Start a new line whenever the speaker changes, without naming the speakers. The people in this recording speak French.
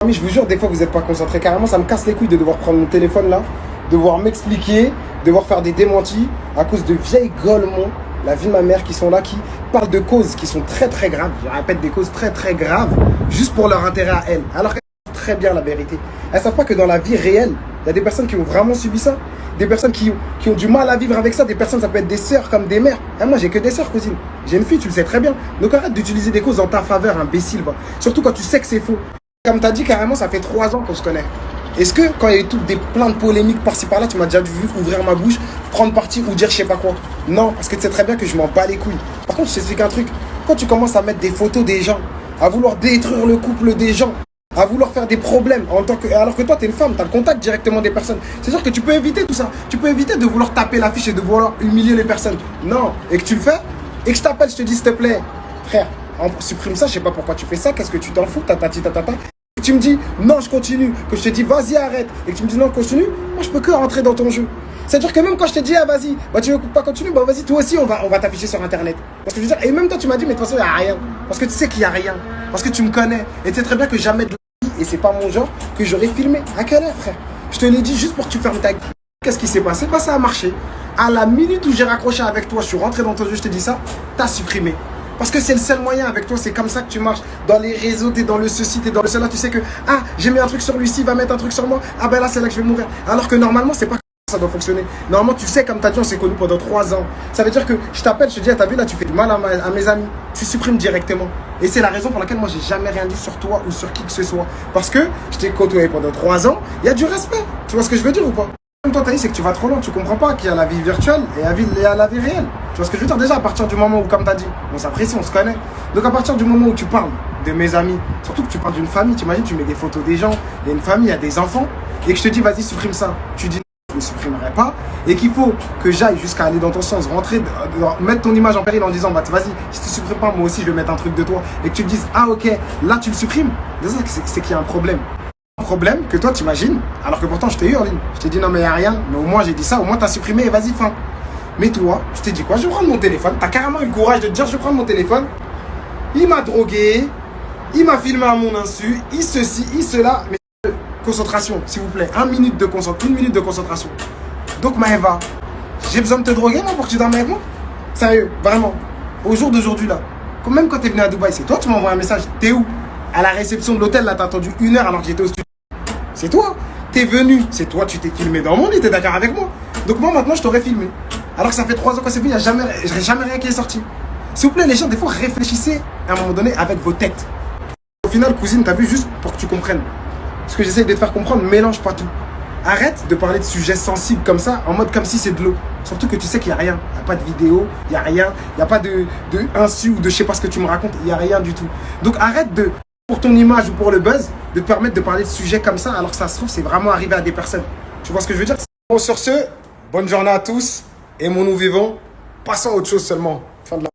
Je vous jure, des fois vous n'êtes pas concentré. Carrément, ça me casse les couilles de devoir prendre mon téléphone là, devoir m'expliquer, devoir faire des démentis à cause de vieilles golemons, la vie de ma mère, qui sont là, qui parlent de causes qui sont très très graves. Je répète, des causes très très graves, juste pour leur intérêt à elles. Alors qu'elles savent très bien la vérité. Elles ne savent pas que dans la vie réelle, il y a des personnes qui ont vraiment subi ça. Des personnes qui ont du mal à vivre avec ça. Des personnes, ça peut être des sœurs comme des mères. Et moi, j'ai que des sœurs, cousine. J'ai une fille, tu le sais très bien. Donc arrête d'utiliser des causes en ta faveur, imbécile. Va. Surtout quand tu sais que c'est faux. Comme tu as dit, carrément, ça fait 3 ans qu'on se connaît. Est-ce que quand il y a eu plein de polémiques par-ci par-là, tu m'as déjà vu ouvrir ma bouche, prendre parti ou dire je sais pas quoi? Non, parce que tu sais très bien que je m'en bats les couilles. Par contre, je t'explique un truc. Quand tu commences à mettre des photos des gens, à vouloir détruire le couple des gens, à vouloir faire des problèmes, alors que toi, tu es une femme, tu as le contact directement des personnes. C'est-à-dire que tu peux éviter tout ça. Tu peux éviter de vouloir taper l'affiche et de vouloir humilier les personnes. Non, et que tu le fais, et que je t'appelle, je te dis s'il te plaît, frère, supprime ça, je sais pas pourquoi tu fais ça, qu'est-ce que tu t'en fous, tatati. Tu me dis non je continue, que je te dis vas-y arrête, et que tu me dis non continue, moi je peux que rentrer dans ton jeu. C'est-à-dire que même quand je te dis ah vas-y, bah tu veux pas continuer, bah vas-y toi aussi on va t'afficher sur internet. Parce que je veux dire, et même toi tu m'as dit mais de toute façon il n'y a rien. Parce que tu sais qu'il n'y a rien. Parce que tu me connais. Et tu sais très bien que jamais de la vie, et c'est pas mon genre, que j'aurais filmé. À quelle heure frère? Je te l'ai dit juste pour que tu fermes ta gueule. Qu'est-ce qui s'est passé? Bah ça a marché. À la minute où j'ai raccroché avec toi, je suis rentré dans ton jeu, je te dis ça, t'as supprimé. Parce que c'est le seul moyen avec toi, c'est comme ça que tu marches. Dans les réseaux, t'es dans le ceci, t'es dans le cela, tu sais que ah, j'ai mis un truc sur lui, il va mettre un truc sur moi, ah ben là c'est là que je vais mourir. Alors que normalement, c'est pas comme ça doit fonctionner. Normalement, tu sais, comme t'as dit, on s'est connus pendant 3 ans. Ça veut dire que je t'appelle, je te dis, ah, t'as vu là, tu fais du mal à mes amis. Tu supprimes directement. Et c'est la raison pour laquelle moi, j'ai jamais rien dit sur toi ou sur qui que ce soit. Parce que je t'ai côtoyé pendant 3 ans, il y a du respect. Tu vois ce que je veux dire ou pas? Toi, t'as dit, c'est que tu vas trop loin, tu comprends pas qu'il y a la vie virtuelle et la vie réelle. Tu vois ce que je veux dire? Déjà, à partir du moment où, comme t'as dit, on s'apprécie, on se connaît. Donc, à partir du moment où tu parles de mes amis, surtout que tu parles d'une famille, t'imagines, tu mets des photos des gens, il y a une famille, il y a des enfants, et que je te dis, vas-y, supprime ça. Tu dis, non, je ne supprimerai pas, et qu'il faut que j'aille jusqu'à aller dans ton sens, rentrer, mettre ton image en péril en disant, bah, vas-y, si tu ne supprimes pas, moi aussi, je vais mettre un truc de toi, et que tu te dises, ah, ok, là, tu le supprimes. C'est qu'il y a un problème. Problème que toi t'imagines, alors que pourtant je t'ai eu en ligne. Je t'ai dit non mais y a rien, mais au moins j'ai dit ça, au moins t'as supprimé et vas-y fin. Mais toi, je t'ai dit quoi? Je vais prendre mon téléphone, t'as carrément eu le courage de te dire je vais prendre mon téléphone. Il m'a drogué, il m'a filmé à mon insu, il ceci, il cela. Mais concentration, s'il vous plaît, 1 minute de concentration. Donc Maëva, j'ai besoin de te droguer moi pour que tu dormes avec moi? Sérieux, vraiment, au jour d'aujourd'hui là, même quand t'es venu à Dubaï, c'est toi tu m'envoies un message, t'es où? À la réception de l'hôtel, là, t'as attendu 1 heure alors que j'étais au studio. C'est toi. T'es venu. C'est toi, tu t'es filmé dans mon lit, t'es d'accord avec moi. Donc moi, maintenant, je t'aurais filmé. Alors que ça fait 3 ans que c'est fini, il n'y a jamais rien qui est sorti. S'il vous plaît, les gens, des fois, réfléchissez à un moment donné avec vos têtes. Au final, cousine, t'as vu, juste pour que tu comprennes. Ce que j'essaie de te faire comprendre, mélange pas tout. Arrête de parler de sujets sensibles comme ça, en mode comme si c'est de l'eau. Surtout que tu sais qu'il n'y a rien. Il n'y a pas de vidéo, il n'y a rien. Il n'y a pas de insu ou de je sais pas ce que tu me racontes. Il n'y a rien du tout. Donc arrête de... pour ton image ou pour le buzz, de te permettre de parler de sujets comme ça, alors que ça se trouve, c'est vraiment arrivé à des personnes. Tu vois ce que je veux dire? Bon, sur ce, bonne journée à tous, aimons-nous vivants, passons à autre chose seulement. Fin de la...